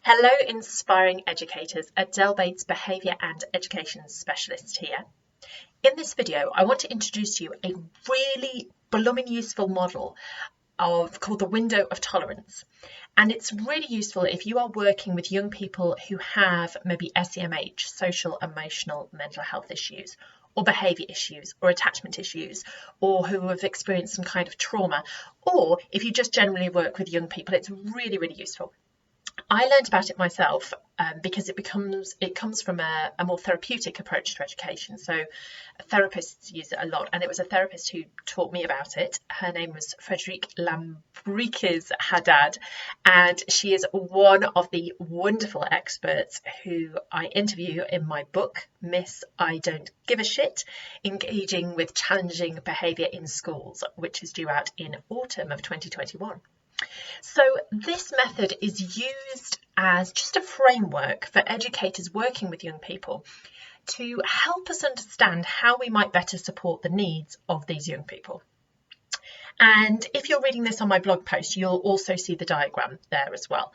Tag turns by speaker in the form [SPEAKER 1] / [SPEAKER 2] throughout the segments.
[SPEAKER 1] Hello, inspiring educators. Adele Bates, Behaviour and Education Specialist here. In this video, I want to introduce to you a really blooming useful model called the window of tolerance. And it's really useful if you are working with young people who have maybe SEMH, social, emotional, mental health issues, or behaviour issues, or attachment issues, or who have experienced some kind of trauma, or if you just generally work with young people, it's really, really useful. I learned about it myself because it comes from a more therapeutic approach to education. So therapists use it a lot, and it was a therapist who taught me about it. Her name was Frederique Lambriquez Haddad, and she is one of the wonderful experts who I interview in my book, Miss I Don't Give a Shit, Engaging with Challenging Behaviour in Schools, which is due out in autumn of 2021. So this method is used as just a framework for educators working with young people to help us understand how we might better support the needs of these young people. And if you're reading this on my blog post, you'll also see the diagram there as well.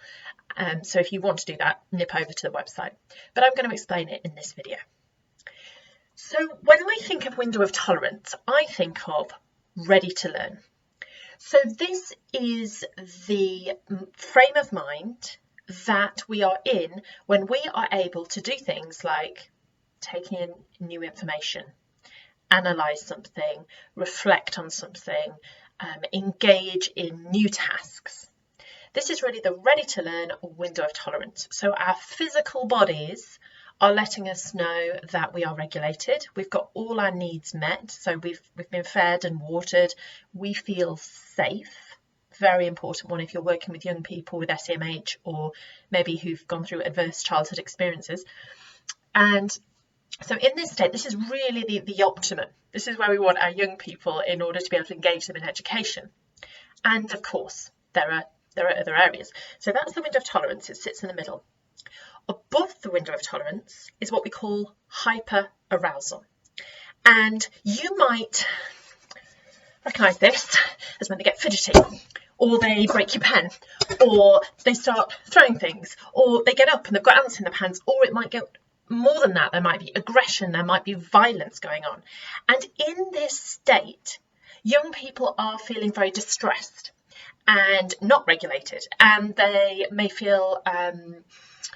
[SPEAKER 1] So if you want to do that, nip over to the website. But I'm going to explain it in this video. So when I think of window of tolerance, I think of ready to learn. So this is the frame of mind that we are in when we are able to do things like take in new information, analyse something, reflect on something, engage in new tasks. This is really the ready to learn window of tolerance. So our physical bodies are letting us know that we are regulated. We've got all our needs met. So we've been fed and watered. We feel safe. Very important one if you're working with young people with SEMH or maybe who've gone through adverse childhood experiences. And so in this state, this is really the optimum. This is where we want our young people in order to be able to engage them in education. And of course, there are other areas. So that's the window of tolerance. It sits in the middle. Above the window of tolerance is what we call hyper-arousal. And you might recognise this as when they get fidgety, or they break your pen, or they start throwing things, or they get up and they've got ants in their pants, or it might go more than that. There might be aggression, there might be violence going on. And in this state, young people are feeling very distressed and not regulated, and they may feel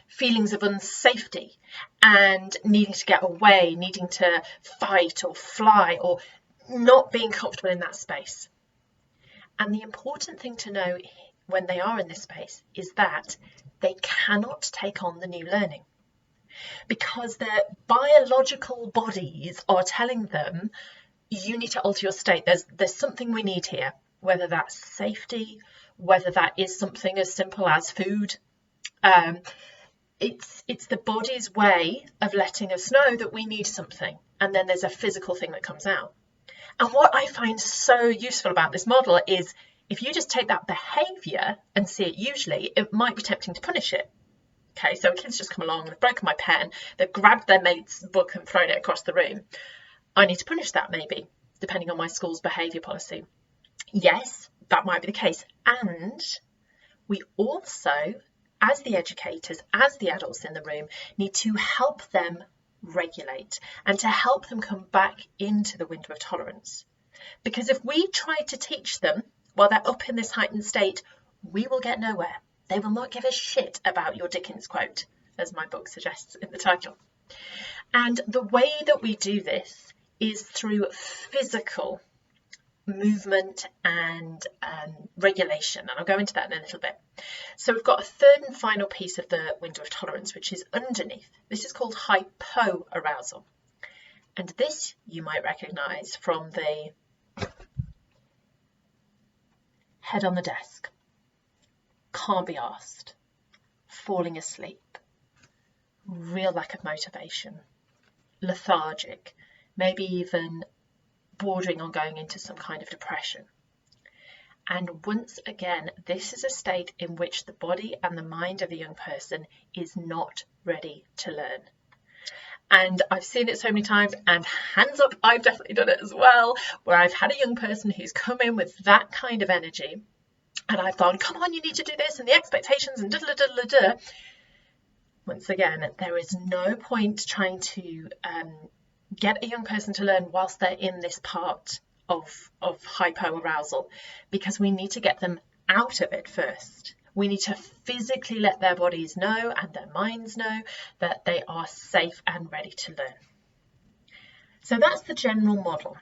[SPEAKER 1] feelings of unsafety and needing to get away, needing to fight or fly, or not being comfortable in that space. And the important thing to know when they are in this space is that they cannot take on the new learning because their biological bodies are telling them you need to alter your state. There's something we need here, whether that's safety, whether that is something as simple as food. It's the body's way of letting us know that we need something, and then there's a physical thing that comes out. And what I find so useful about this model is if you just take that behaviour and see it usually, it might be tempting to punish it. Okay, so kids just come along, they've broken my pen, they've grabbed their mate's book and thrown it across the room. I need to punish that maybe, depending on my school's behaviour policy. Yes, that might be the case. And we also, as the educators, as the adults in the room, need to help them regulate and to help them come back into the window of tolerance. Because if we try to teach them while they're up in this heightened state, we will get nowhere. They will not give a shit about your Dickens quote, as my book suggests in the title. And the way that we do this is through physical movement and regulation, and I'll go into that in a little bit. So we've got a third and final piece of the window of tolerance, which is underneath. This is called hypo-arousal, and this you might recognise from the head on the desk, can't be asked, falling asleep, real lack of motivation, lethargic, maybe even bordering on going into some kind of depression. And once again, this is a state in which the body and the mind of a young person is not ready to learn. And I've seen it so many times, and hands up, I've definitely done it as well, where I've had a young person who's come in with that kind of energy, and I've gone, come on, you need to do this, and the expectations, and da-da-da-da-da. once again, there is no point trying to get a young person to learn whilst they're in this part of hypo-arousal, because we need to get them out of it first. We need to physically let their bodies know and their minds know that they are safe and ready to learn. So that's the general model.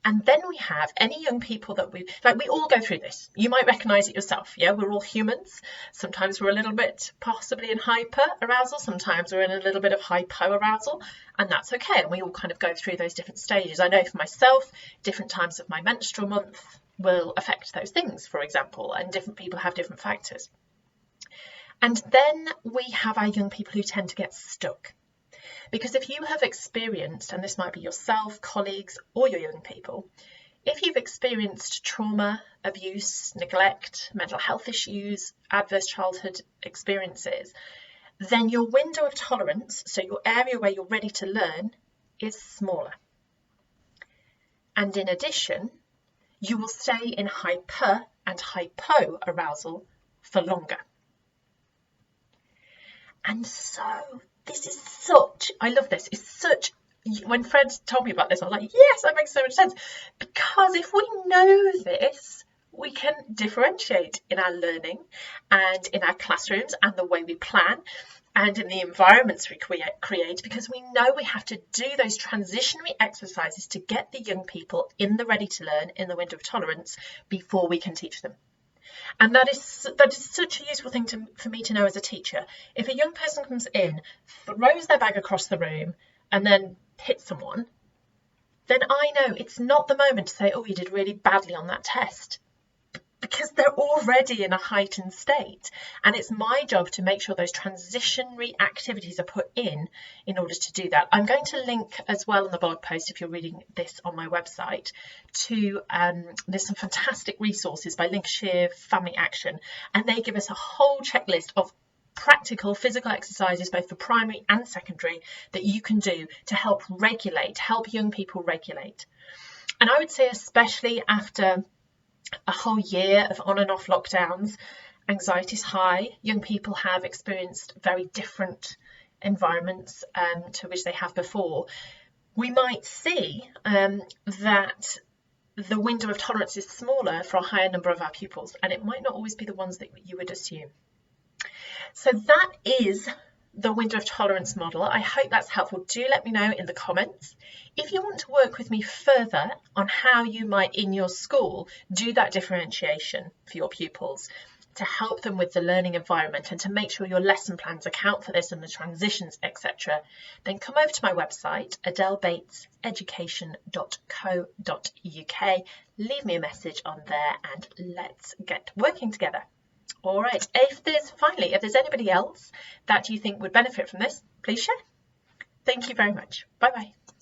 [SPEAKER 1] And then we have any young people that we all go through this. You might recognize it yourself. Yeah, we're all humans. Sometimes we're a little bit possibly in hyper-arousal. Sometimes we're in a little bit of hypo-arousal, and that's okay. And we all kind of go through those different stages. I know for myself, different times of my menstrual month will affect those things, for example, and different people have different factors. And then we have our young people who tend to get stuck. Because if you have experienced, and this might be yourself, colleagues, or your young people, if you've experienced trauma, abuse, neglect, mental health issues, adverse childhood experiences, then your window of tolerance, so your area where you're ready to learn, is smaller. And in addition, you will stay in hyper and hypo-arousal for longer. And so this is I love this. It's such, when Fred told me about this, I was like, yes, that makes so much sense. Because if we know this, we can differentiate in our learning and in our classrooms and the way we plan and in the environments we create, because we know we have to do those transitionary exercises to get the young people in the ready to learn, in the window of tolerance, before we can teach them. And that is such a useful thing for me to know as a teacher. If a young person comes in, throws their bag across the room, and then hits someone, then I know it's not the moment to say, oh, you did really badly on that test, because they're already in a heightened state. And it's my job to make sure those transitionary activities are put in order to do that. I'm going to link as well in the blog post, if you're reading this on my website, to there's some fantastic resources by Lincolnshire Family Action, and they give us a whole checklist of practical physical exercises, both for primary and secondary, that you can do to help young people regulate. And I would say, especially after a whole year of on and off lockdowns, anxiety is high. Young people have experienced very different environments to which they have before. We might see that the window of tolerance is smaller for a higher number of our pupils, and it might not always be the ones that you would assume. So that is the window of tolerance model. I hope that's helpful. Do let me know in the comments. If you want to work with me further on how you might in your school do that differentiation for your pupils to help them with the learning environment and to make sure your lesson plans account for this and the transitions, etc., then come over to my website, adelebateseducation.co.uk. Leave me a message on there and let's get working together. All right, if there's anybody else that you think would benefit from this, please share. Thank you very much. Bye-bye.